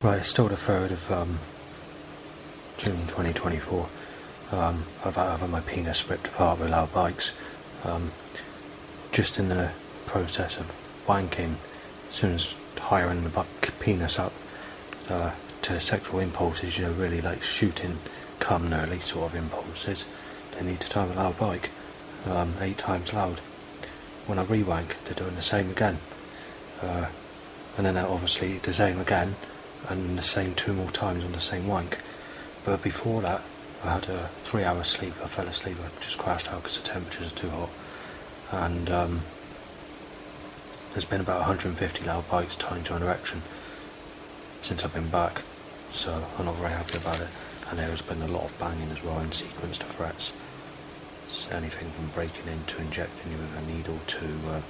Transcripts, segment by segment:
Right, it's still the 3rd of June 2024. I've had my penis ripped apart with loud bikes. Just in the process of wanking, as soon as hiring the penis up to sexual impulses, you know, really like shooting cum nearly sort of impulses, they need to time a loud bike 8 times loud. When I re-wank, they're doing the same again. And then obviously the same again, and the same 2 more times on the same wank. But before that, I had a 3-hour sleep. I fell asleep. I just crashed out because the temperatures are too hot. And there's been about 150 loud bikes timed to an erection since I've been back, so I'm not very happy about it. And there's been a lot of banging as well in sequence to threats. It's anything from breaking in to injecting you with a needle to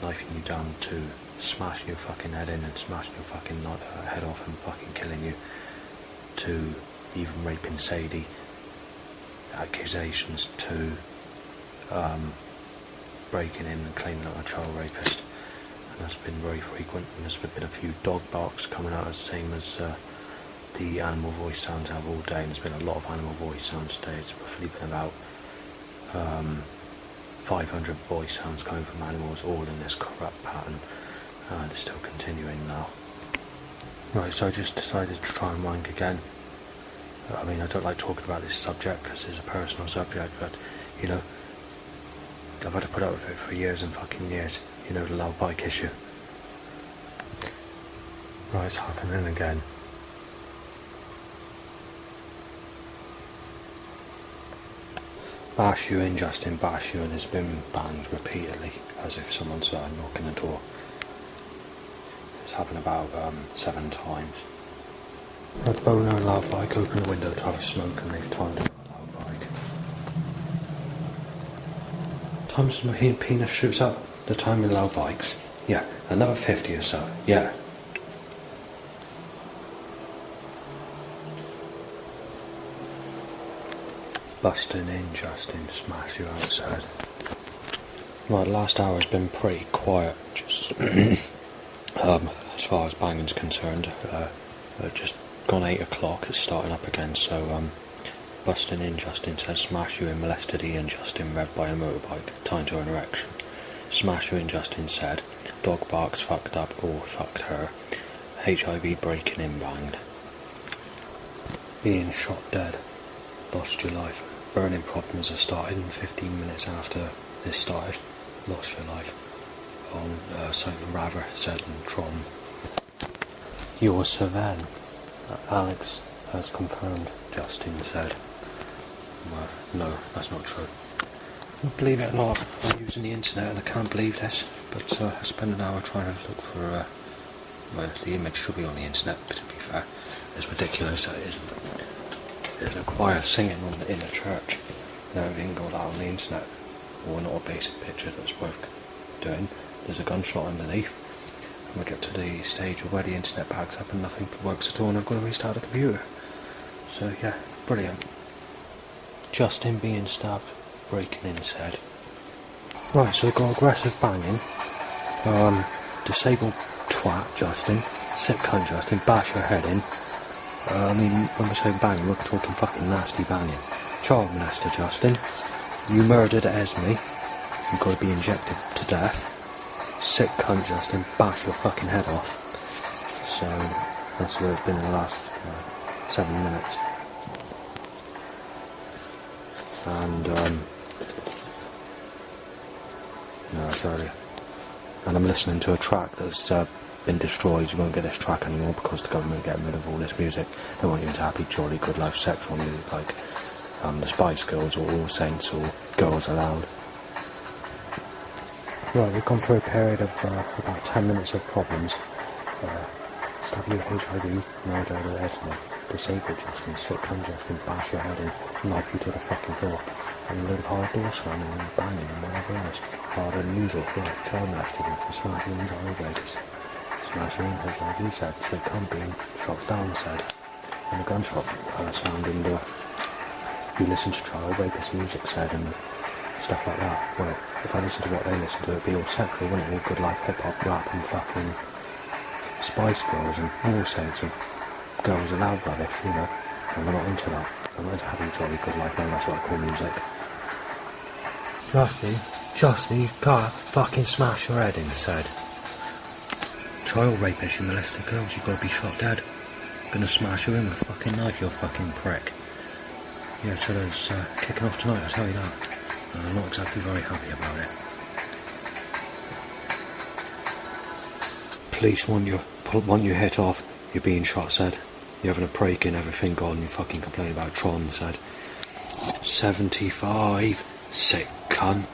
knifing you down to smashing your fucking head in and smashing your fucking head off and fucking killing you, to even raping Sadie, accusations to breaking in and claiming I'm a child rapist. And that's been very frequent, and there's been a few dog barks coming out, the same as the animal voice sounds have all day, and there's been a lot of animal voice sounds today. It's roughly been about 500 voice sounds coming from animals, all in this corrupt pattern, and it's still continuing now. Right, so I just decided to try and wank again. I mean, I don't like talking about this subject because it's a personal subject, but, you know, I've had to put up with it for years and fucking years. You know, the loud bike issue. Right, it's happening again. Bash you in, Justin, bash you, and it's been banged repeatedly, as if someone's knocking the door. It's happened about 7 times. The boner and loud bike open the window to have a smoke, and they've timed it with a loud bike. Times my penis shoots up, the time in loud bikes. Yeah, another 50 or so, yeah. Busting in, Justin, smash you outside. Right, the last hour has been pretty quiet, just as far as banging's concerned. Just gone 8 o'clock, it's starting up again, so busting in, Justin says, smash you in, molested Ian, Justin revved by a motorbike, time to an erection. Smash you in, Justin said, dog barks, fucked up, or fucked her, HIV breaking in, banged. Ian shot dead, lost your life. Burning problems have started, and 15 minutes after this started, lost your life. On something rather said in Tron. You're Savan. Alex has confirmed, Justin said. Well, no, that's not true. Believe it or not, I'm using the internet and I can't believe this, but I spent an hour trying to look for, well, the image should be on the internet, but to be fair, it's ridiculous that it isn't. There's a choir singing in a church, and everything got out on the internet. Or not a basic picture that's worth doing. There's a gunshot underneath, and we get to the stage where the internet packs up and nothing works at all, and I've got to restart the computer. So yeah, brilliant. Justin being stabbed, breaking in his head. Right, so we've got aggressive banging. Disabled twat, Justin. Sick cunt, Justin. Bash your head in. I mean, when we say banging, we're talking fucking nasty banging. Child molester, Justin. You murdered Esme. You've got to be injected to death. Sick cunt, Justin. Bash your fucking head off. So, that's where it's been in the last 7 minutes. And, no, it's early. And I'm listening to a track that's been destroyed. You won't get this track anymore because the government are getting rid of all this music. They want you into happy, jolly, good life sexual music like the Spice Girls or All Saints or Girls Aloud. Right, we've gone through a period of about 10 minutes of problems. Stab you with HIV, murder with Esme, disabled Justin, sick cunt Justin, bash your head in, knife you to the fucking floor, and a load of hard door slamming and banging and whatever else. Harder than usual, yeah, child molested you, and smashing in child rapist. Smashing in HIV said, sick cunt being shot down said, and a gunshot sound in the you listen to child rapist music said, and stuff like that. Well, if I listen to what they listen to, it'd be all sexual, wouldn't it? All good life, hip hop, rap, and fucking Spice Girls and all sorts of girls aloud rubbish, you know. And we're not into that. I'm not into having a jolly good life, no, that's what I call music. Justin, you can't fucking smash your head in, said. Child rapist, you molested girls, you gotta be shot dead. Gonna smash you in with a fucking knife, you fucking prick. Yeah, so there's kicking off tonight, I'll tell you that. I'm not exactly very happy about it. Police want your hit off, you're being shot, said. You're having a break in, everything gone, you fucking complain about Tron, said. 75, sick cunt.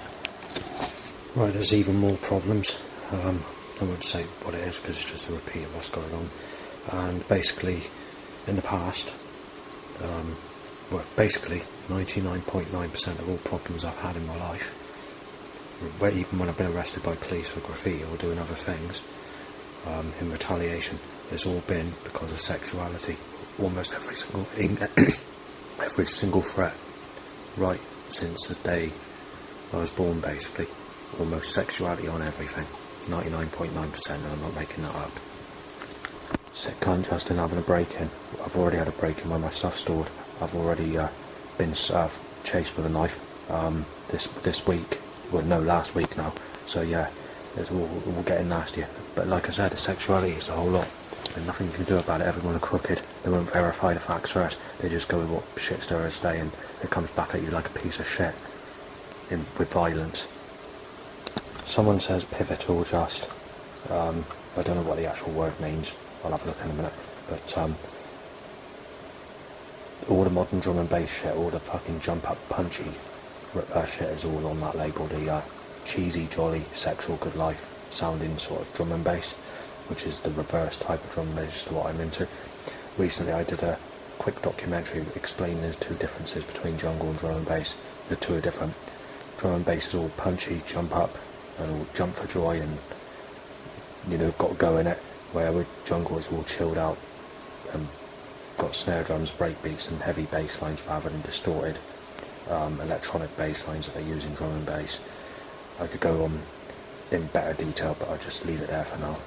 Right, there's even more problems. I won't say what it is because it's just a repeat of what's going on. And basically, in the past, basically 99.9% of all problems I've had in my life, even when I've been arrested by police for graffiti or doing other things, in retaliation, it's all been because of sexuality. Almost every single threat, right since the day I was born, basically. Almost sexuality on everything. 99.9%, and I'm not making that up. Sick cunt, Justin, having a break-in. I've already had a break-in where my stuff's stored. I've already been chased with a knife this week. Well, no, last week now. So yeah, it's all getting nastier. But like I said, the sexuality is the whole lot. There's nothing you can do about it. Everyone are crooked. They won't verify the facts first. They just go with what shit stirrers say, and it comes back at you like a piece of shit with violence. Someone says pivotal just. I don't know what the actual word means. I'll have a look in a minute. But all the modern drum and bass shit, all the fucking jump up punchy shit is all on that label. The cheesy, jolly, sexual, good life sounding sort of drum and bass, which is the reverse type of drum and bass to what I'm into. Recently I did a quick documentary explaining the two differences between jungle and drum and bass. The two are different. Drum and bass is all punchy, jump up, and all jump for joy, and you know, got go in it. Where with jungle it's all chilled out and got snare drums, break beats, and heavy bass lines rather than distorted electronic bass lines that they use in drum and bass. I could go on in better detail, but I'll just leave it there for now.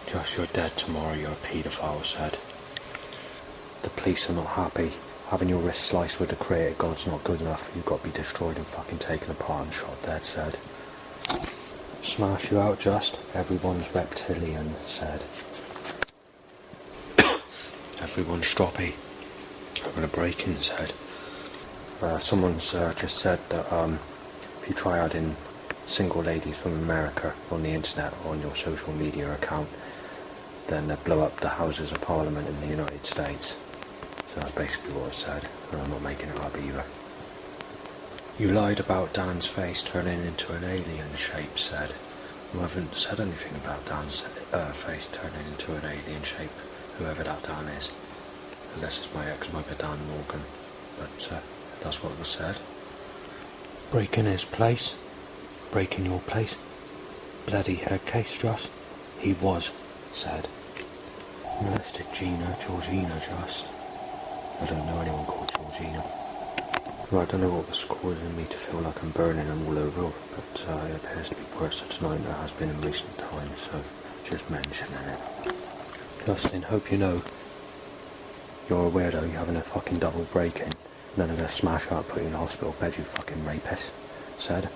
Just, you're dead tomorrow, you're a paedophile, said. The police are not happy. Having your wrist sliced with a created god's not good enough. You've got to be destroyed and fucking taken apart and shot dead, said. Smash you out, just. Everyone's reptilian, said. Everyone's stroppy. Having a break-in, said. Someone's just said that if you try adding single ladies from America on the internet or on your social media account, then they blow up the Houses of Parliament in the United States. So that's basically what it said, and I'm not making it up either. You lied about Dan's face turning into an alien shape, said. I haven't said anything about Dan's face turning into an alien shape, whoever that Dan is. Unless it's my ex, might be Dan Morgan. But that's what was said. Breaking his place. Breaking your place. Bloody head case, Joss. He was, said. Molested Georgina, just. I don't know anyone called Georgina. Well, I don't know what was causing me to feel like I'm burning and all over, but it appears to be worse tonight than it has been in recent times, so just mentioning it. Justin, hope you know you're a weirdo, you're having a fucking double break-in. None of gonna smash out, put you in a hospital bed, you fucking rapist, said.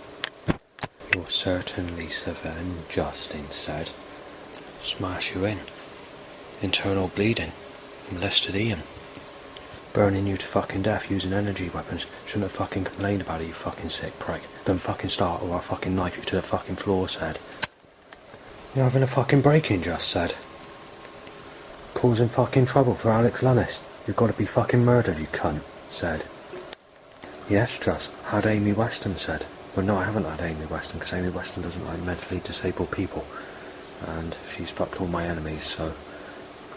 You're certainly severe, Justin, said. Smash you in. Internal bleeding. Molested Ian. Burning you to fucking death using energy weapons. Shouldn't have fucking complained about it, you fucking sick prick. Don't fucking start or I'll fucking knife you to the fucking floor, said. You're having a fucking break-in, just, said. Causing fucking trouble for Alex Lunnis. You've got to be fucking murdered, you cunt, said. Yes, just. Had Amy Weston, said. Well, no, I haven't had Amy Weston, because Amy Weston doesn't like mentally disabled people. And she's fucked all my enemies, so...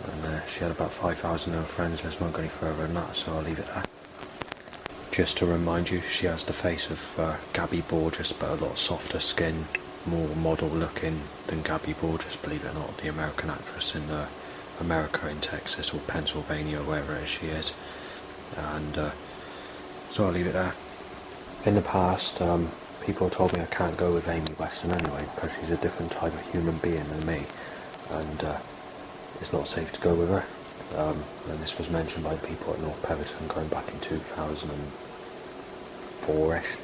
And she had about 5,000 of her friends. Let's not go any further than that, so I'll leave it there. Just to remind you, she has the face of Gabby Borges, but a lot softer skin, more model looking than Gabby Borges, believe it or not, the American actress in America, in Texas or Pennsylvania, wherever it is she is. And so I'll leave it there. In the past, people told me I can't go with Amy Weston anyway, because she's a different type of human being than me. and it's not safe to go with her. And this was mentioned by people at North Peverton going back in 2004-ish.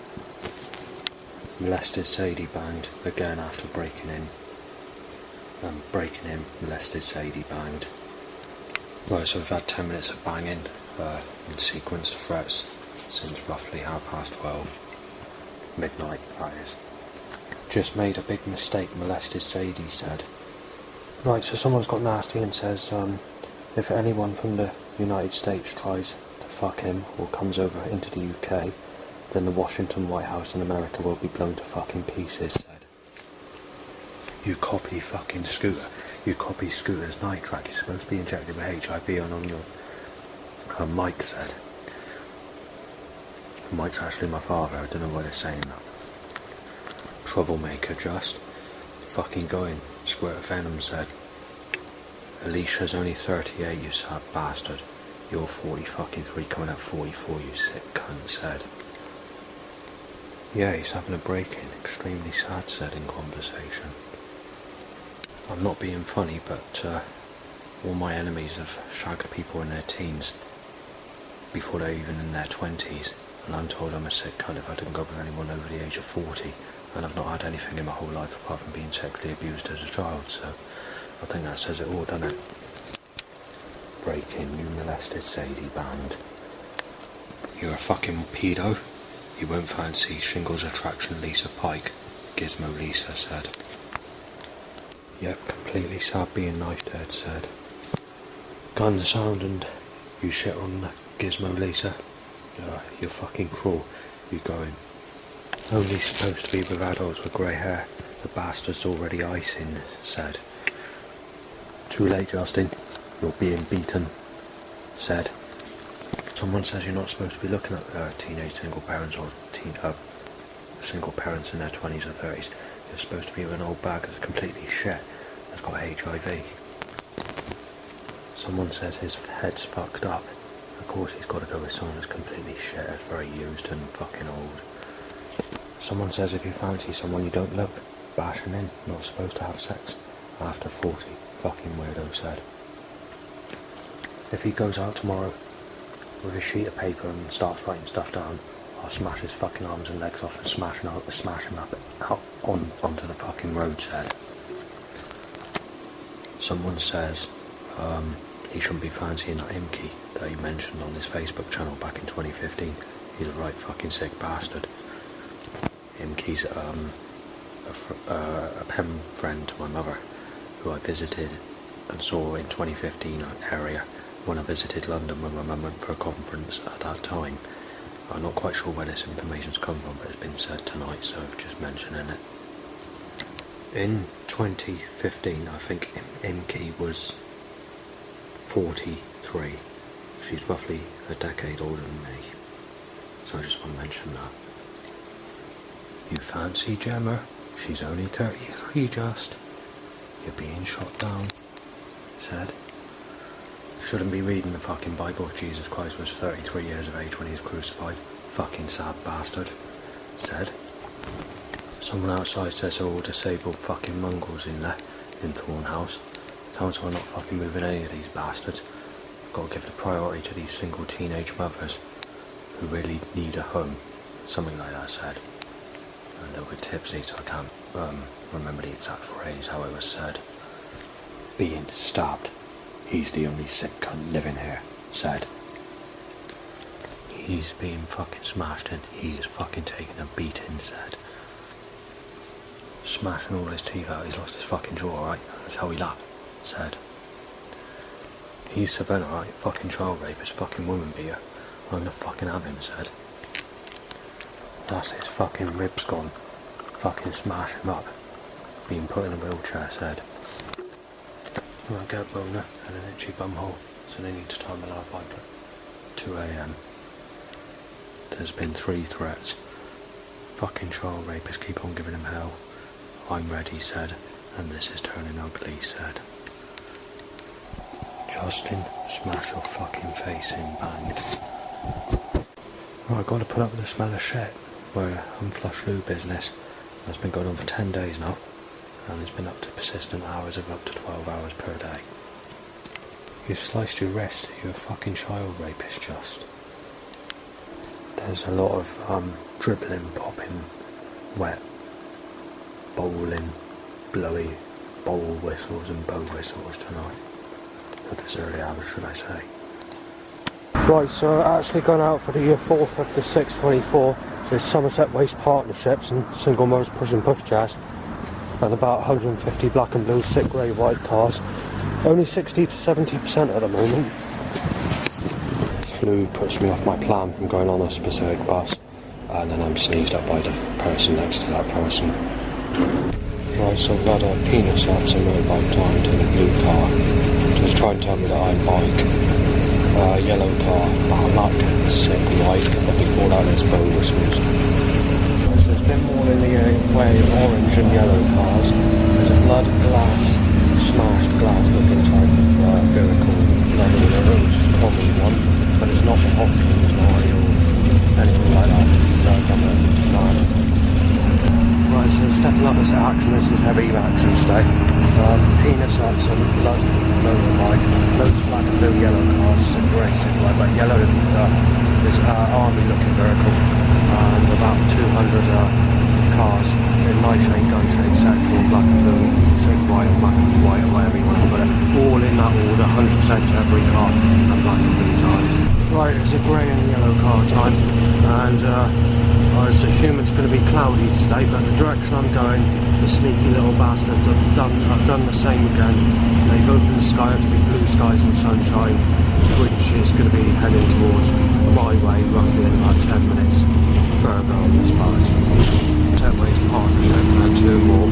Molested Sadie banged again after breaking in, molested Sadie banged. Right, so we've had 10 minutes of banging in sequence of threats since roughly 12:30, midnight that is. Just made a big mistake, molested Sadie said. Right, so someone's got nasty and says, if anyone from the United States tries to fuck him or comes over into the UK, then the Washington White House in America will be blown to fucking pieces, said. You copy fucking Scooter. You copy Scooter's night track. You're supposed to be injected with HIV on your... Mike said. Mike's actually my father. I don't know why they're saying that. Troublemaker just. Fucking going. Squirt of Venom said. Alicia's only 38, you sad bastard. You're 43 coming up 44, you sick cunt, said. Yeah, he's having a break-in. Extremely sad, said in conversation. I'm not being funny, but all my enemies have shagged people in their teens before they're even in their 20s, and I'm told I'm a sick cunt if I didn't go with anyone over the age of 40, and I've not had anything in my whole life apart from being sexually abused as a child, so I think that says it all, doesn't it? Break-in, you molested Sadie band. You're a fucking pedo. You won't fancy Shingles attraction Lisa Pike, Gizmo Lisa said. Yep, completely sad being knife dead, said. Gun sound and you shit on Gizmo Lisa. You're fucking cruel. You going. Only supposed to be with adults with grey hair. The bastard's already icing, said. Too late, Justin. You're being beaten, said. Someone says you're not supposed to be looking at teenage single parents or single parents in their 20s or 30s. You're supposed to be with an old bag that's completely shit, that's got HIV. Someone says his head's fucked up. Of course he's got to go with someone that's completely shit, that's very used and fucking old. Someone says if you fancy someone you don't look, bashing in, not supposed to have sex after 40. Fucking weirdo said. If he goes out tomorrow with a sheet of paper and starts writing stuff down, I'll smash his fucking arms and legs off and smash him up out onto the fucking road, said. Someone says he shouldn't be fancying that Imke that he mentioned on his Facebook channel back in 2015. He's a right fucking sick bastard. Imke's a pen friend to my mother, who I visited and saw in 2015 area when I visited London when my mum went for a conference at that time. I'm not quite sure where this information's come from, but it's been said tonight, so just mentioning it. In 2015, I think Imke was 43. She's roughly a decade older than me, so I just want to mention that. You fancy Gemma? She's only 33 just. You're being shot down, said. Shouldn't be reading the fucking Bible if Jesus Christ was 33 years of age when he was crucified. Fucking sad bastard, said. Someone outside says they're all disabled fucking mongrels in there, in Thornhouse. Council are not fucking moving any of these bastards. Got to give the priority to these single teenage mothers who really need a home. Something like that said. I'm a little bit tipsy, so I can't remember the exact phrase, how it was said. Being stabbed. He's the only sick cunt living here, said. He's being fucking smashed and he's fucking taking a beating, said. Smashing all his teeth out, he's lost his fucking jaw, alright? That's how he laughed, said. He's Savannah, right? Fucking child rapist, fucking woman beater. I'm gonna fucking have him, said. That's his fucking ribs gone. Fucking smash him up. Being put in a wheelchair, said. I get a boner and an itchy bumhole, so they need to time my life like at 2 AM. There's been 3 threats. Fucking child rapists keep on giving him hell. I'm ready, said, and this is turning ugly, said. Justin, smash your fucking face in, banged. Right, I've got to put up with the smell of shit, where I'm flush loo business. That's been going on for 10 days now. and there's been up to persistent hours of up to 12 hours per day. You sliced your wrist, you're a fucking child rapist, just. There's a lot of dribbling, popping, wet, bowling, blowy bowl whistles and bow whistles tonight. At this early hour, should I say. Right, so actually gone out for the 4th of the 6th, 24 is Somerset Waste Partnerships and Single Mothers Pushing Push Jazz, and about 150 black and blue, sick grey, white cars. Only 60 to 70% at the moment. Flu puts me off my plan from going on a specific bus, and then I'm sneezed up by the person next to that person. Right, so I've had a penis lapse and motorbike timed in a blue car. Just trying to tell me that I'm bike. Yellow car, black, sick, white, but before that there's bow whistles. So there's been more in the way of orange and yellow cars. There's a blood glass, smashed glass looking type of vehicle, blood all over, which is a common one, but it's not the Hopkins lorry or anything like that. This is a van. Right, so stepping up this action, this is heavy action today. Penis laps and blood motorbike, loads of black and blue, yellow cars, some grey, some white, but yellow is army looking vehicle, and about 200 cars in knife shape, gun shape, sexual, black and blue, sick white, black and white, or whatever you want to put it, all in that order, 100% every car, and black and blue time. Right, it's a grey and yellow car time, and I was assuming it's going to be cloudy today, but the direction I'm going, the sneaky little bastards have done the same again. They've opened the sky up to be blue skies and sunshine, which is going to be heading towards my way roughly in about 10 minutes further on this pass. 10 ways partnership and 2 more.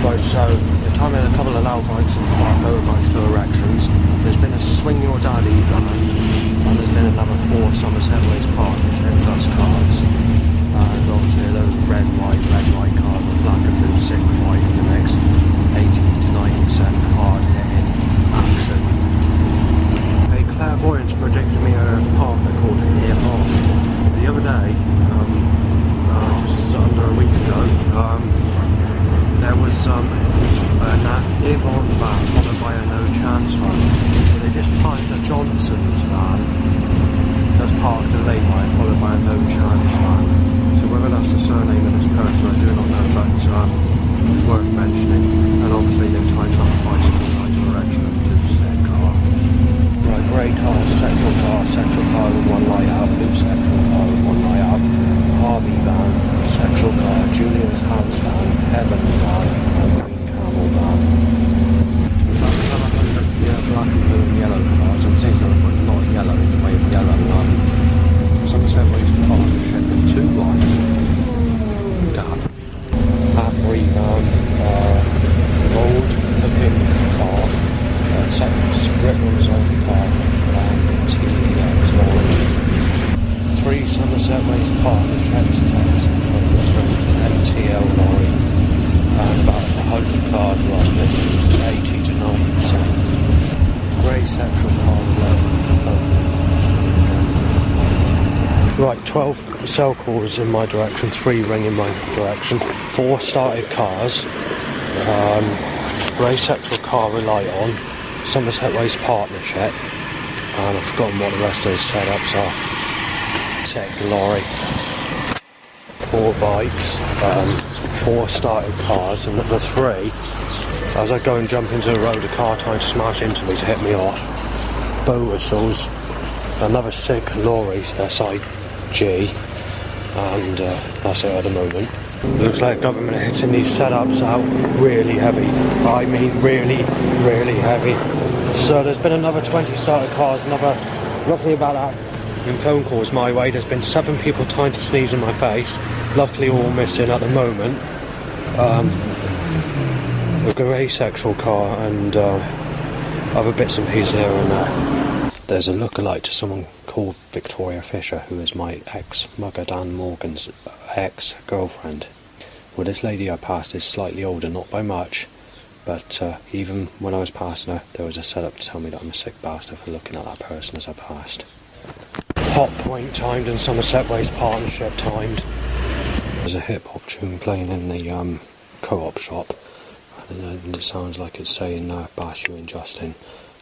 Right, so they're timing a couple of loud bikes and motorbikes to Erections. There's been a Swing Your Daddy van, and there's been another 4 Somerset Ways Partnership bus cars. And obviously those red, white cars with black and blue, sick white in the next 80 to 90% hard hitting action. A clairvoyance predicted me a partner called Ear Hard. The other day, just under a week ago, there was an Avon van followed by a No Chance van. They just timed the Johnson's van that's parked a lane-wide followed by a No Chance van. So whether that's the surname of this person, I do not know, but it's worth mentioning. And obviously they've timed up a bicycle in my direction of a blue set car. Right, grey car, sexual car with one light out, blue sexual car with one light out, Harvey van, sexual car, Julian's house van, Heaven van, and Queen Camel van. Black and blue and yellow cars, and it seems like a lot of yellow in the way of yellow. Somerset Waste Partnership in 2 lines. Gap. Avery van, gold looking car, second result car, and TEX lorry. 3 Somerset Waste Partnerships, MTL lorry, and about 100 cars roughly, 80 to 90%. Grey sexual car with Right, 12 cell calls in my direction, 3 ring in my direction, 4 started cars, grey sexual car rely on, Somerset Waste Partnership, and I've forgotten what the rest of the setups are. Second lorry, 4 bikes, 4 started cars, and the 3, as I go and jump into the road, a car trying to smash into me to hit me off, bow whistles, another sick lorry, SIG, and that's it at the moment. Looks like government are hitting these setups out really heavy. I mean really, really heavy. So there's been another 20 started cars, another roughly about that in phone calls my way. There's been 7 people trying to sneeze in my face, luckily all missing at the moment. A grey sexual car and other bits and pieces here and there. There's a lookalike to someone called Victoria Fisher, who is my ex-mugger Dan Morgan's ex-girlfriend. Well, this lady I passed is slightly older, not by much, but even when I was passing her, there was a setup to tell me that I'm a sick bastard for looking at that person as I passed. Hot Point timed and Somerset Waste Partnership timed. There's a hip-hop tune playing in the co-op shop, and it sounds like it's saying bash you and Justin.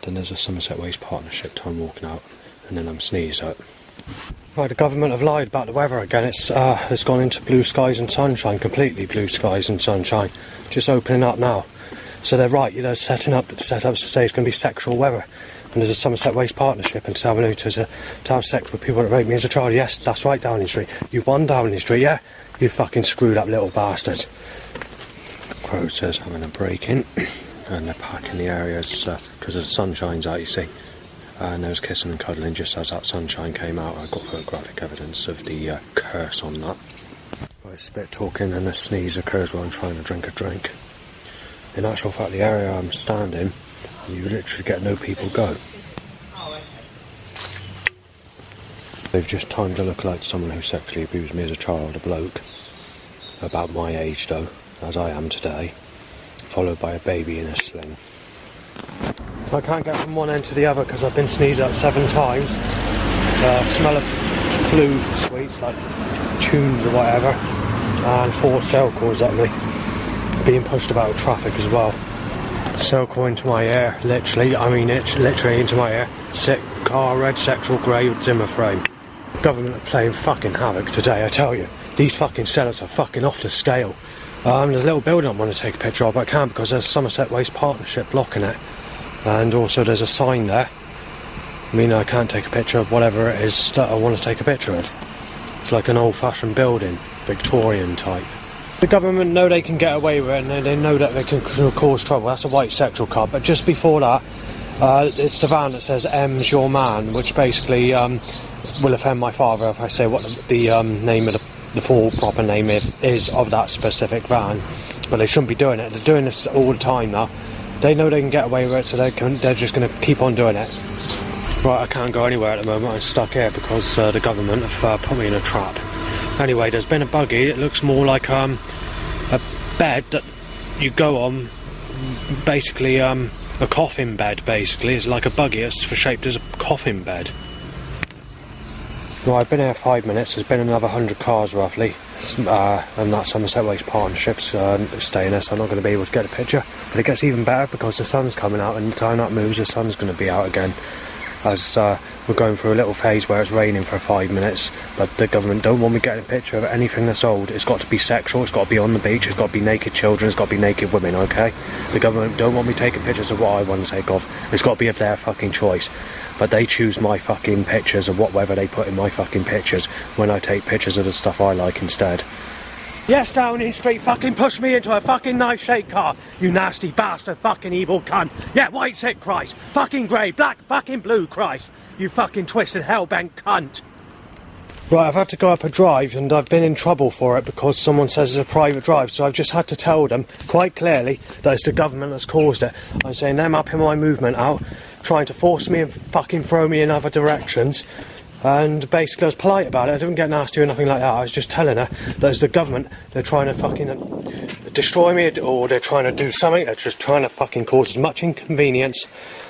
Then there's a Somerset Waste Partnership time walking out, and then I'm sneezed at. Right, the government have lied about the weather again. It's gone into blue skies and sunshine, completely blue skies and sunshine, just opening up now. So they're right, setting up to say it's going to be sexual weather. And there's a Somerset Waste Partnership and telling me to have sex with people that rape me as a child. Yes, that's right, Downing Street. You won Downing Street, yeah? You fucking screwed up little bastards. Crow says having a break-in, and they're packing the areas because the sun shines out, you see. And there was kissing and cuddling just as that sunshine came out. I got photographic evidence of the curse on that. Right, spit talking and a sneeze occurs while I'm trying to drink a drink. In actual fact, the area I'm standing, you literally get no people go. They've just timed to look like someone who sexually abused me as a child, a bloke, about my age though, as I am today, followed by a baby in a sling. I can't get from one end to the other because I've been sneezed at 7 times. Smell of flu sweets like tunes or whatever, and 4 cell calls at me. Being pushed about with traffic as well. Cell call into my ear, literally, I mean it's literally into my ear. Sick car, red sexual grey with Zimmer frame. Government are playing fucking havoc today, I tell you. These fucking sellers are fucking off the scale. There's a little building I want to take a picture of, but I can't because there's a Somerset Waste Partnership blocking it. And also there's a sign there. I mean, I can't take a picture of whatever it is that I want to take a picture of. It's like an old-fashioned building, Victorian type. The government know they can get away with it, and they know that they can cause trouble. That's a white sexual car. But just before that, it's the van that says M's your man, which basically will offend my father if I say what the name of the full proper name is of that specific van. But they shouldn't be doing it. They're doing this all the time now. They know they can get away with it, so they're just going to keep on doing it. Right, I can't go anywhere at the moment. I'm stuck here because the government have put me in a trap. Anyway, there's been a buggy. It looks more like a bed that you go on, basically a coffin bed, basically. It's like a buggy, it's shaped as a coffin bed. Well, I've been here 5 minutes. There's been another 100 cars roughly, and that Somerset Waste Partnership's staying there, so I'm not going to be able to get a picture. But it gets even better because the sun's coming out, and the time that moves, the sun's going to be out again. As we're going through a little phase where it's raining for 5 minutes, but the government don't want me getting a picture of anything that's old. It's got to be sexual, it's got to be on the beach, it's got to be naked children, it's got to be naked women, okay? The government don't want me taking pictures of what I want to take of. It's got to be of their fucking choice. But they choose my fucking pictures of whatever they put in my fucking pictures when I take pictures of the stuff I like instead. Yes, Downing Street fucking pushed me into a fucking knife-shaped car, you nasty bastard fucking evil cunt. Yeah, white sick Christ, fucking grey, black, fucking blue Christ, you fucking twisted hell-bent cunt. Right, I've had to go up a drive and I've been in trouble for it because someone says it's a private drive, so I've just had to tell them quite clearly that it's the government that's caused it. I'm saying them up in my movement out, trying to force me and fucking throw me in other directions. And basically I was polite about it, I didn't get nasty or nothing like that. I was just telling her that it's the government, they're trying to fucking destroy me, or they're trying to do something, they're just trying to fucking cause as much inconvenience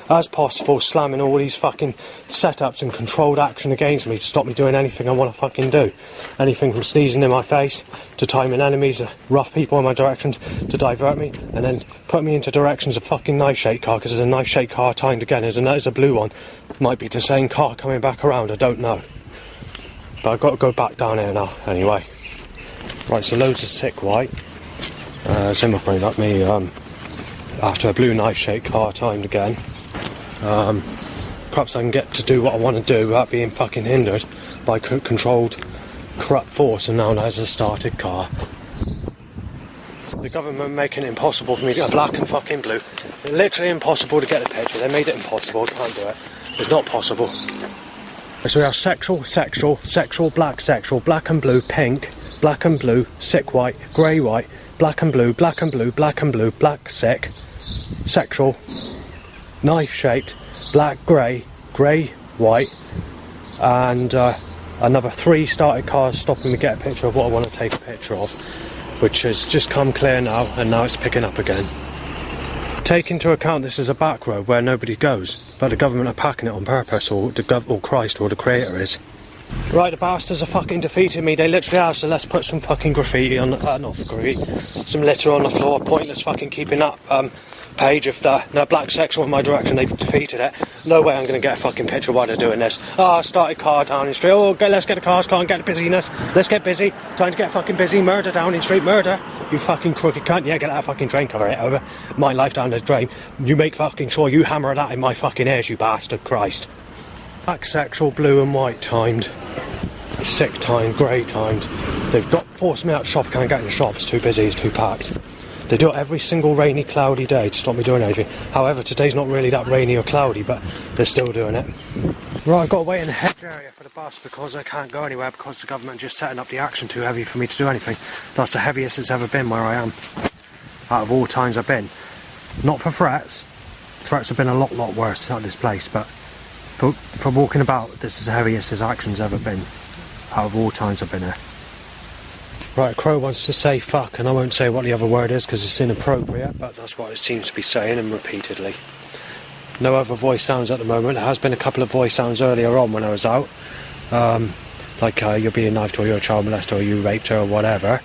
as possible, slamming all these fucking setups and controlled action against me to stop me doing anything I want to fucking do. Anything from sneezing in my face, to timing enemies, rough people in my directions, to divert me, and then put me into directions of fucking knife-shaped car, because there's a knife-shaped car timed again, there's a blue one. Might be the same car coming back around, I don't know. But I've got to go back down here now, anyway. Right, so loads of sick white. Zimmer frame up me after a blue knife-shaped car timed again. Perhaps I can get to do what I want to do without being fucking hindered by controlled, corrupt force, and now there's a started car. The government making it impossible for me to get black and fucking blue. It's literally impossible to get a picture. They made it impossible. I can't do it. It's not possible. So we have sexual, black and blue, pink, black and blue, sick white, grey white, black and blue, black and blue, black and blue, black sick, sexual, knife-shaped, black, grey, grey, white, and another 3 started cars stopping me to get a picture of what I want to take a picture of, which has just come clear now, and now it's picking up again. Take into account this is a back road where nobody goes, but the government are packing it on purpose, or Christ, or the Creator is. Right, the bastards are fucking defeated me. They literally have, so let's put some fucking graffiti on, not graffiti, some litter on the floor. Pointless fucking keeping that page of the black section with my direction. They've defeated it. No way I'm going to get a fucking picture while they're doing this. Oh, started car down the street. Oh, let's get the cars, can't get the busyness. Let's get busy. Time to get fucking busy. Murder down the street. Murder. You fucking crooked cunt. Yeah, get that fucking drain cover it over. My life down the drain. You make fucking sure you hammer that in my fucking ears, you bastard. Christ. Black sexual, blue and white timed. Sick timed, grey timed. They've forced me out the shop. I can't get in the shop. It's too busy. It's too packed. They do it every single rainy, cloudy day to stop me doing anything. However, today's not really that rainy or cloudy, but they're still doing it. Right, I've got to wait in the hedge area for the bus because I can't go anywhere because the government just setting up the action too heavy for me to do anything. That's the heaviest it's ever been where I am. Out of all times I've been. Not for threats. Threats have been a lot worse at this place, but for walking about, this is the heaviest his action's ever been. Out of all times I've been here. Right, Crow wants to say fuck, and I won't say what the other word is because it's inappropriate, but that's what it seems to be saying, and repeatedly. No other voice sounds at the moment. There has been a couple of voice sounds earlier on when I was out. Like you're being knifed, or you're a child molester, or you raped her, or whatever.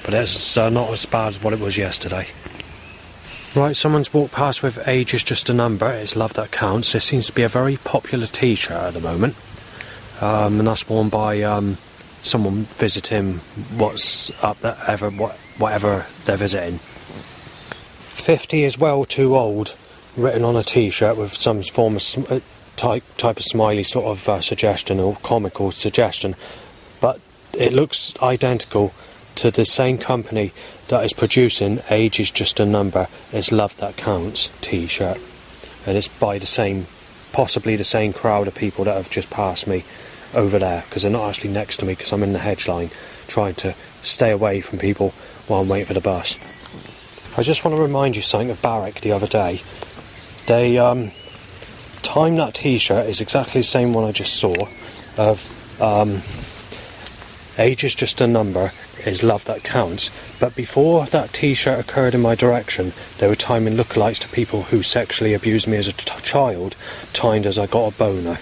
But it's not as bad as what it was yesterday. Right, someone's walked past with age is just a number. It's love that counts. This seems to be a very popular t-shirt at the moment. And that's worn by someone visiting what's up there, whatever they're visiting. 50 is well too old, written on a t-shirt with some form of type of smiley sort of suggestion or comical suggestion, but it looks identical to the same company that is producing Age is Just a Number, It's Love That Counts t-shirt, and it's by the same, possibly the same crowd of people that have just passed me over there, because they're not actually next to me because I'm in the hedge line trying to stay away from people while I'm waiting for the bus. I just want to remind you something of Barrack the other day. They timed that t-shirt is exactly the same one I just saw of Age is Just a Number, Is Love That Counts, but before that t-shirt occurred in my direction they were timing lookalikes to people who sexually abused me as a child, timed as I got a boner.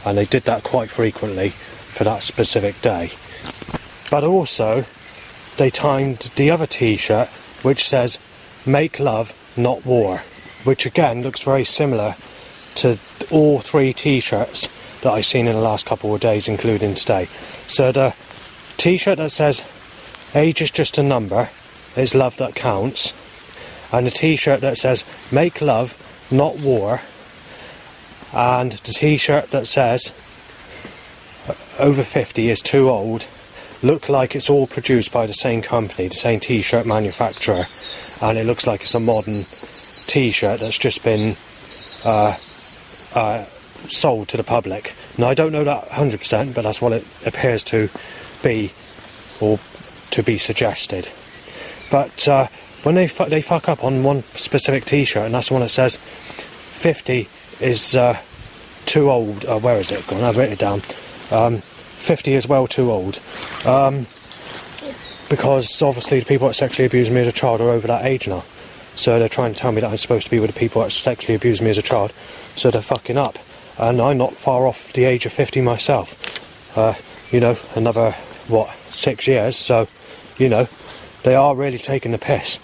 And they did that quite frequently for that specific day. But also, they timed the other t-shirt, which says, Make Love, Not War, which again looks very similar to all three t-shirts that I've seen in the last couple of days, including today. So the t-shirt that says, Age is Just a Number, It's Love That Counts, and the t-shirt that says, Make Love, Not War, and the t-shirt that says over 50 is too old, look like it's all produced by the same company, the same t-shirt manufacturer, and it looks like it's a modern t-shirt that's just been sold to the public. Now I don't know that 100%, but that's what it appears to be, or to be suggested. But when they fuck up on one specific t-shirt, and that's the one that says 50 is too old. Where is it gone? I've written it down. 50 is well too old. Because obviously the people that sexually abused me as a child are over that age now. So they're trying to tell me that I'm supposed to be with the people that sexually abused me as a child. So they're fucking up. And I'm not far off the age of 50 myself. You know, another, 6 years. So, you know, they are really taking the piss.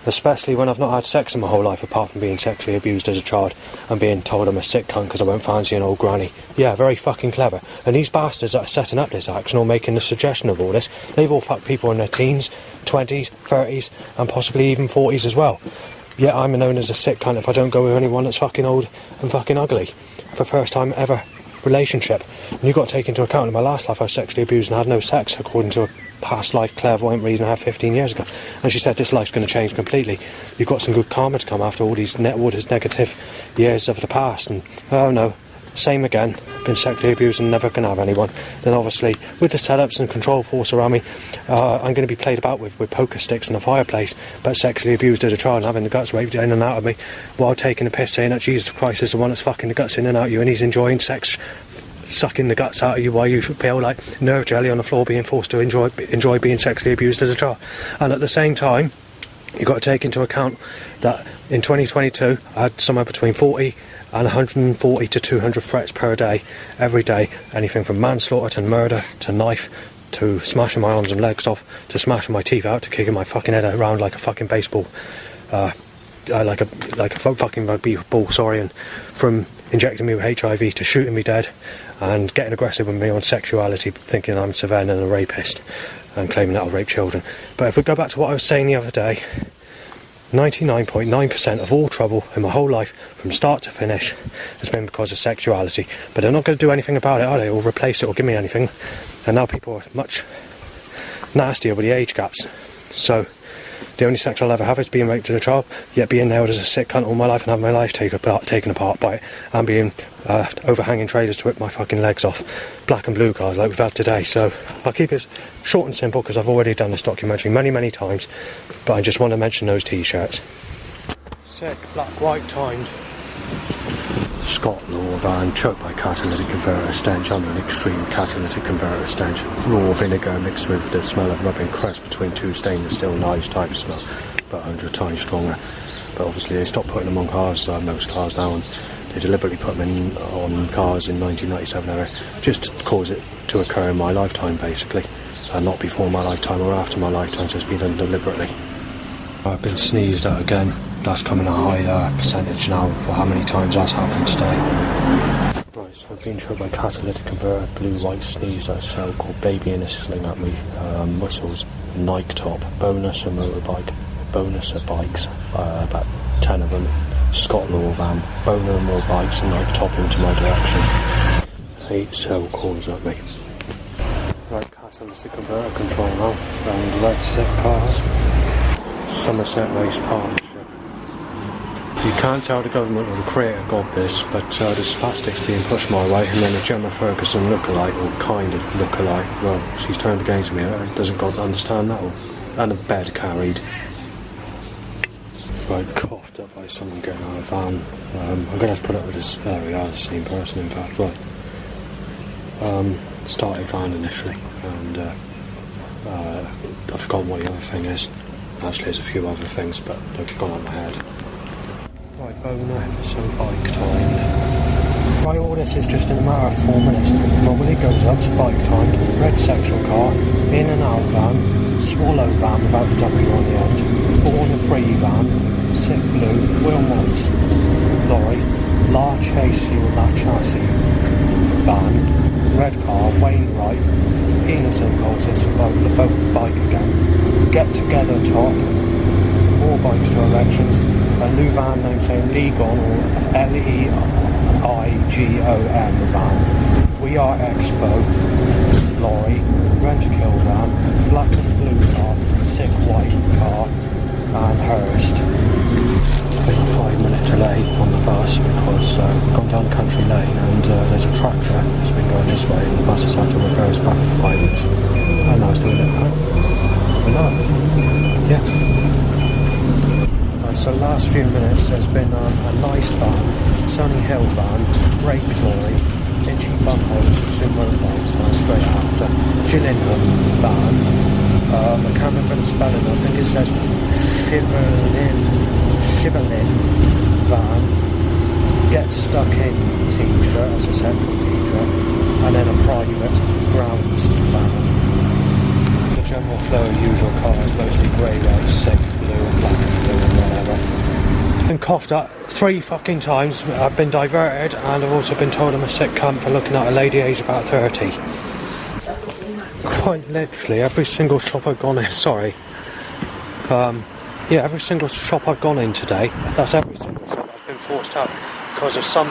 Especially when I've not had sex in my whole life, apart from being sexually abused as a child and being told I'm a sick cunt because I won't fancy an old granny. Yeah, very fucking clever. And these bastards that are setting up this action or making the suggestion of all this, they've all fucked people in their teens, 20s, 30s, and possibly even 40s as well. Yet I'm known as a sick cunt if I don't go with anyone that's fucking old and fucking ugly. For first time ever relationship. And you've got to take into account in my last life I was sexually abused and had no sex, according to a past life clairvoyant reading I had 15 years ago. And she said this life's going to change completely. You've got some good karma to come after all these negative years of the past. And oh no, same again, been sexually abused and never gonna have anyone. Then obviously with the setups and control force around me, I'm going to be played about with poker sticks in a fireplace, but sexually abused as a child and having the guts raped in and out of me while taking a piss, saying that Jesus Christ is the one that's fucking the guts in and out of you, and he's enjoying sex, sucking the guts out of you while you feel like nerve jelly on the floor, being forced to enjoy being sexually abused as a child. And at the same time, you've got to take into account that in 2022 I had somewhere between 40 and 140 to 200 threats per day, every day, anything from manslaughter to murder to knife to smashing my arms and legs off to smashing my teeth out to kicking my fucking head around like a fucking baseball, like a fucking rugby ball, sorry, and from injecting me with HIV to shooting me dead and getting aggressive with me on sexuality, thinking I'm Savannah and a rapist and claiming that I'll rape children. But if we go back to what I was saying the other day, 99.9% of all trouble in my whole life, from start to finish, has been because of sexuality. But they're not going to do anything about it, are they? Or replace it or give me anything. And now people are much nastier with the age gaps. So the only sex I'll ever have is being raped as a child, yet being nailed as a sick cunt all my life and having my life taken apart by it, and being overhanging trailers to rip my fucking legs off. Black and blue cars like we've had today. So I'll keep it short and simple because I've already done this documentary many times, but I just want to mention those t-shirts. Sick, black, white timed Scott Law van choked by catalytic converter stench under an extreme catalytic converter stench. Raw vinegar mixed with the smell of rubbing crust between two stainless steel knives type smell, but 100 times stronger. But obviously they stopped putting them on cars, most cars now, and they deliberately put them on cars in 1997 era, just to cause it to occur in my lifetime basically, and not before my lifetime or after my lifetime, so it's been done deliberately. I've been sneezed at again. That's coming a high percentage now for how many times that's happened today. Right, so I've been choked by catalytic converter, blue-white sneeze at a cell called Baby in a Sling at me, muscles, Nike top, bonus a motorbike, bonus a bikes, about 10 of them, Scott Law van, boner more bikes, Nike top into my direction. 8 cell calls at me. Right, catalytic converter control now, round red sick cars. Somerset Race Partnership. You can't tell the government or the creator got this, but there's plastics being pushed my way, and then a Gemma Ferguson lookalike, or kind of lookalike, well, she's turned against me, doesn't God understand that, and a bed carried. Right, coughed up by someone getting out of a van. I'm going to have to put up with this, there we are, the same person in fact, right. Started van initially, and I've forgotten what the other thing is. Actually, there's a few other things, but they've gone on my head. Right, boner, so bike timed. Right, all this is just in a matter of 4 minutes. Normally goes up to bike timed, red sexual car, in and out van, swallow van without the W on the end, born free van, sick blue, Wilmots, lorry, large chassis or large chassis van, red car, Wainwright, penis impulses, boat bike again, get together top, more bikes to Erections, a new van named saying Legon or Leigon van, We Are Expo, lorry, rent-a-kill van, black and blue car, sick white car, and Hurst. Been a 5-minute delay on the bus because we've gone down the country lane and there's a tractor that's been going this way and the bus has had to reverse back for 5 minutes. And now it's doing it now. But no. Yeah. So last few minutes there's been a nice van, Sunny Hill van, brakes lorry, itchy bumholes for 2 motorbikes time straight after, Gillingham van, I can't remember the spelling, I think it says Shiverlin van, Get Stuck In t-shirt as a central t-shirt, and then a private grounds van. The general flow of usual cars, mostly grey, white, sick, blue and black and blue and whatever. Been coughed at 3 fucking times, I've been diverted, and I've also been told I'm a sick cunt for looking at a lady aged about 30. Quite literally, every single shop I've gone in, sorry. Yeah, every single shop I've gone in today, that's every single shop I've been forced out because of some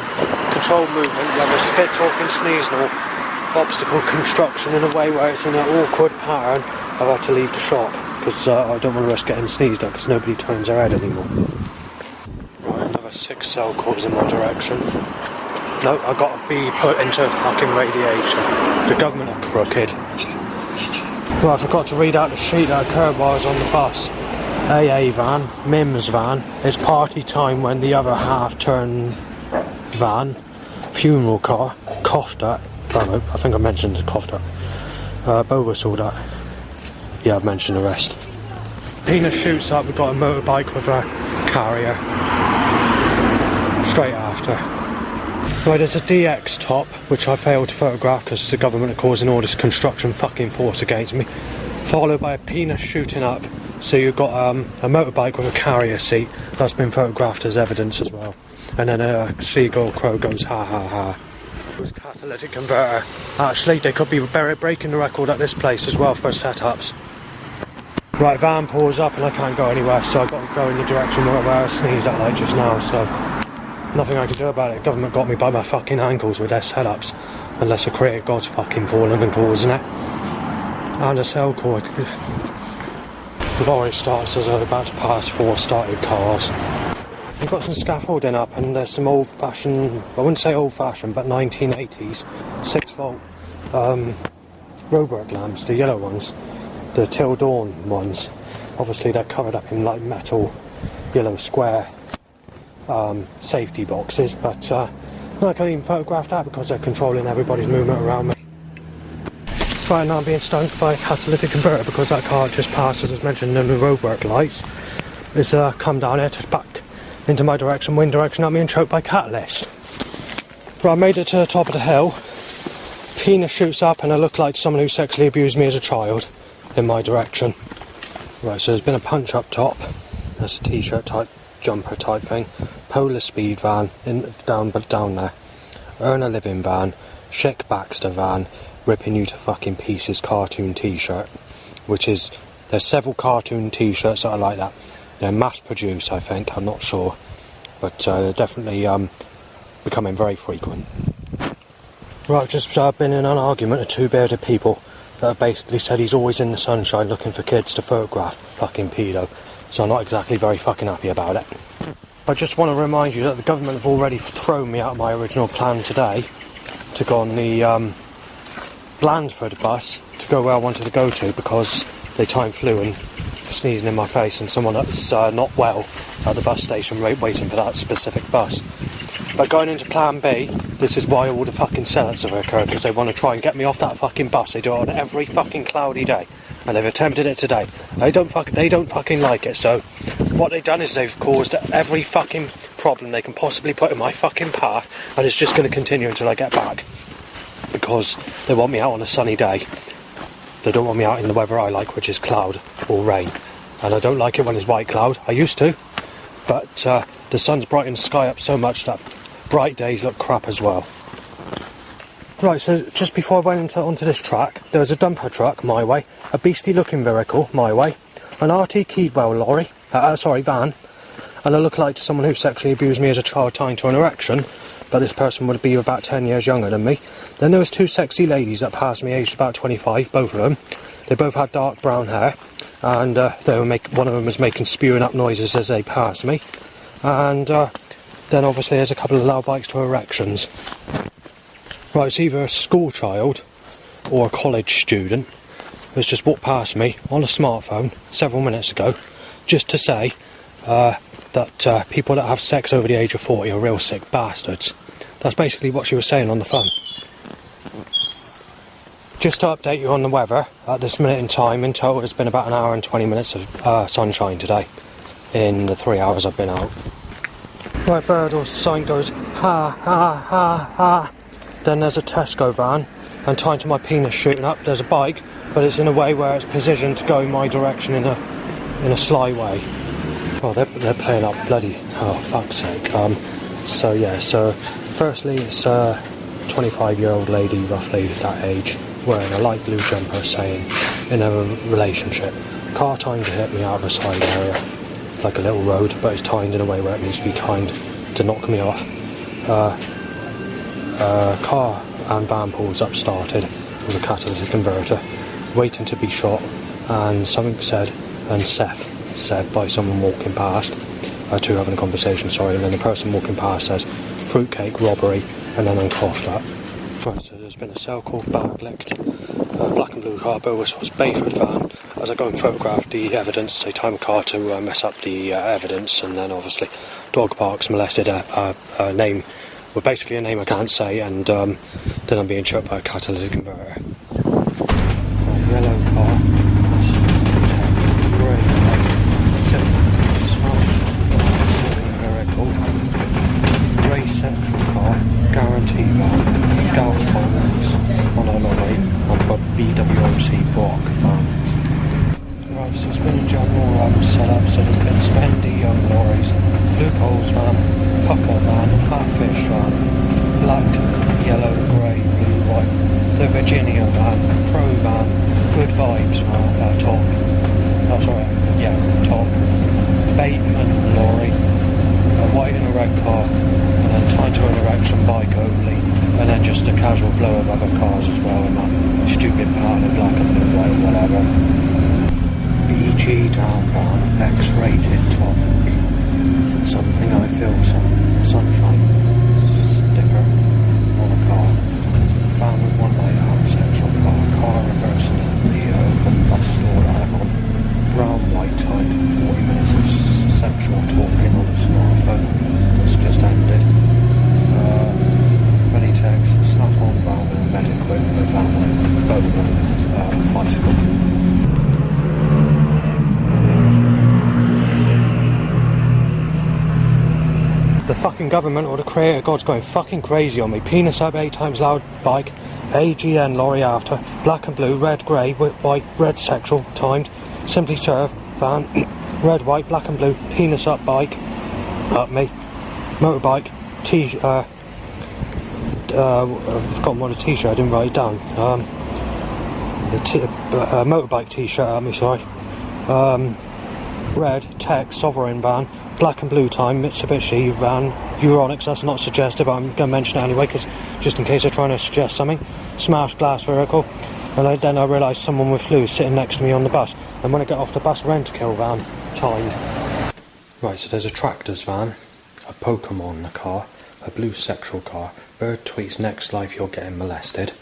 controlled movement, whether spit talking, sneezing or obstacle construction in a way where it's in an awkward pattern. I've had to leave the shop because I don't want to risk getting sneezed at because nobody turns their head anymore. Right, another 6 cell calls in my direction. No, I've got to be put into fucking radiation. The government are crooked. Well, I forgot to read out the sheet that occurred while I was on the bus. AA van, Mims van, it's party time when the other half turn van, funeral car, coughed at, I think I mentioned coughed at, Bo whistled at, yeah I've mentioned the rest. Tina shoots up, we've got a motorbike with a carrier, straight after. Right, there's a DX top, which I failed to photograph because the government are causing all this construction fucking force against me. Followed by a penis shooting up. So you've got a motorbike with a carrier seat. That's been photographed as evidence as well. And then a seagull crow goes ha ha ha. It was catalytic converter. Actually, they could be breaking the record at this place as well for setups. Right, van pulls up and I can't go anywhere, so I've got to go in the direction where I sneezed at like just now, so nothing I can do about it. Government got me by my fucking ankles with their setups, unless the creator god's fucking fallen and causing it. And a cell cord. The lorry starts as I'm about to pass 4 started cars. We've got some scaffolding up and there's some old fashioned, I wouldn't say old fashioned, but 1980s 6-volt roadwork lamps, the yellow ones, the till dawn ones. Obviously they're covered up in like metal yellow square safety boxes, but no, I can't even photograph that because they're controlling everybody's movement around me. Right now I'm being stung by a catalytic converter because that car just passed, as mentioned in the roadwork lights. It's come down here to back into my direction, wind direction. I'm being choked by catalyst. Right, I made it to the top of the hill. Penis shoots up and I look like someone who sexually abused me as a child in my direction. Right, so there's been a punch up top. That's a t-shirt type, jumper type thing. Polar speed van down there. Earn a living van. Chic Baxter van. Ripping you to fucking pieces cartoon t-shirt. Which is, there's several cartoon t-shirts that are like that. They're mass produced, I think, I'm not sure. But they're definitely becoming very frequent. Right, I've just been in an argument with 2 bearded people that have basically said he's always in the sunshine looking for kids to photograph. Fucking pedo. So I'm not exactly very fucking happy about it. I just want to remind you that the government have already thrown me out of my original plan today to go on the Blandford bus to go where I wanted to go to because they time flew and sneezing in my face and someone that's not well at the bus station waiting for that specific bus. But going into plan B, this is why all the fucking setups have occurred, because they want to try and get me off that fucking bus. They do it on every fucking cloudy day, and they've attempted it today. They don't fucking like it, so what they've done is they've caused every fucking problem they can possibly put in my fucking path, and it's just going to continue until I get back. Because they want me out on a sunny day. They don't want me out in the weather I like, which is cloud or rain. And I don't like it when it's white cloud. I used to. But the sun's brightened the sky up so much that bright days look crap as well. Right, so just before I went onto this track, there was a dumper truck my way, a beastly looking vehicle my way, an RT Keedwell lorry, van, and I look like to someone who sexually abused me as a child tying to an erection, but this person would be about 10 years younger than me. Then there was 2 sexy ladies that passed me, aged about 25, both of them. They both had dark brown hair, and one of them was making spewing up noises as they passed me. And then obviously there's a couple of loud bikes to Erections. Right, it's either a school child or a college student who's just walked past me on a smartphone several minutes ago, just to say that people that have sex over the age of 40 are real sick bastards. That's basically what she was saying on the phone. Just to update you on the weather, at this minute in time, in total it's been about an hour and 20 minutes of sunshine today, in the 3 hours I've been out. Right, bird or sign goes, ha, ha, ha, ha. Then there's a Tesco van, and tied to my penis shooting up, there's a bike, but it's in a way where it's positioned to go in my direction in a sly way. Oh, they're playing up bloody, oh, fuck's sake. So firstly it's a 25-year-old lady, roughly that age, wearing a light blue jumper, saying in a relationship. Car timed to hit me out of a side area, like a little road, but it's timed in a way where it needs to be timed to knock me off. Car and van pulls up, started with a catalytic converter, waiting to be shot, and something said, and Seth said by someone walking past, two having a conversation, sorry, and then the person walking past says, fruitcake, robbery, and then I'm coughed at. Right, so there's been a cell called bag licked, black and blue car, bill whistles, Bayford van. As I go and photograph the evidence, they time a car to mess up the evidence, and then obviously dog barks, molested, a name, well basically a name I can't say, and then I'm being choked by a catalytic converter. Yellow car, grey central car, guaranteed Virginia van, pro van, good vibes, man, top. Oh, sorry, yeah, top. Bateman lorry, a white and a red car, and then time to an erection bike only, and then just a casual flow of other cars as well, and that stupid pattern of black and blue, white, whatever. BG down van, X-rated top. Something I feel some sunshine sticker on a car. Van with one light out, central car reversing in the open bus door that I'm on. Brown white timed 40 minutes of sexual talking on a smartphone that's just ended. Many texts, snap on van and med equipment, van with boat, bicycle. The fucking government or the creator God's going fucking crazy on me. Penis up 8 times loud bike, AGN lorry after, black and blue, red, grey, white, red sexual, timed, simply serve, van, red, white, black and blue, penis up bike, up me, motorbike, I've forgotten what a t-shirt, I didn't write it down. Motorbike t-shirt up me, sorry. Red, tech, sovereign van, black and blue time, Mitsubishi van, Euronics, that's not suggested, but I'm going to mention it anyway, because just in case they're trying to suggest something. Smashed glass vehicle, and then I realised someone with flu sitting next to me on the bus, and when I get off the bus, rent-a-kill van, timed. Right, so there's a tractor's van, a Pokemon car, a blue sexual car, bird tweets next life you're getting molested,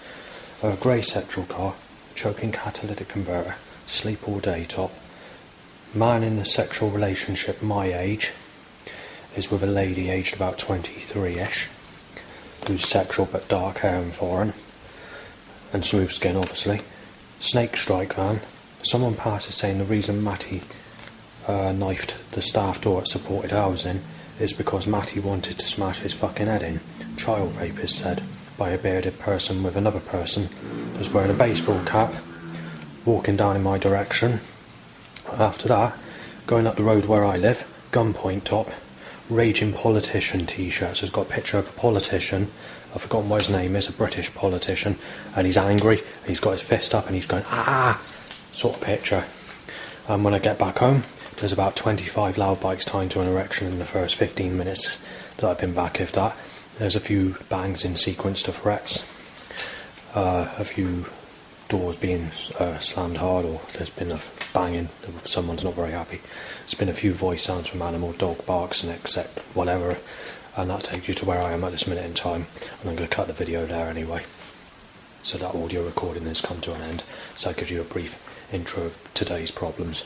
a grey sexual car, choking catalytic converter, sleep all day top. Man in a sexual relationship my age is with a lady aged about 23-ish, who's sexual but dark hair and foreign, and smooth skin obviously. Snake strike van. Someone passes saying the reason Matty knifed the staff door at supported housing is because Matty wanted to smash his fucking head in. Child rape is said by a bearded person with another person who's wearing a baseball cap, walking down in my direction. After that, going up the road where I live, gunpoint top, raging politician t-shirts. It's got a picture of a politician, I've forgotten what his name is, a British politician, and he's angry, and he's got his fist up and he's going, ah, sort of picture. And when I get back home, there's about 25 loud bikes timed to an erection in the first 15 minutes that I've been back, if that. There's a few bangs in sequence to threats, a few doors being slammed hard, or there's been a banging if someone's not very happy. There's been a few voice sounds from animal, dog barks and except whatever, and that takes you to where I am at this minute in time, and I'm going to cut the video there anyway. So that audio recording has come to an end, so that gives you a brief intro of today's problems.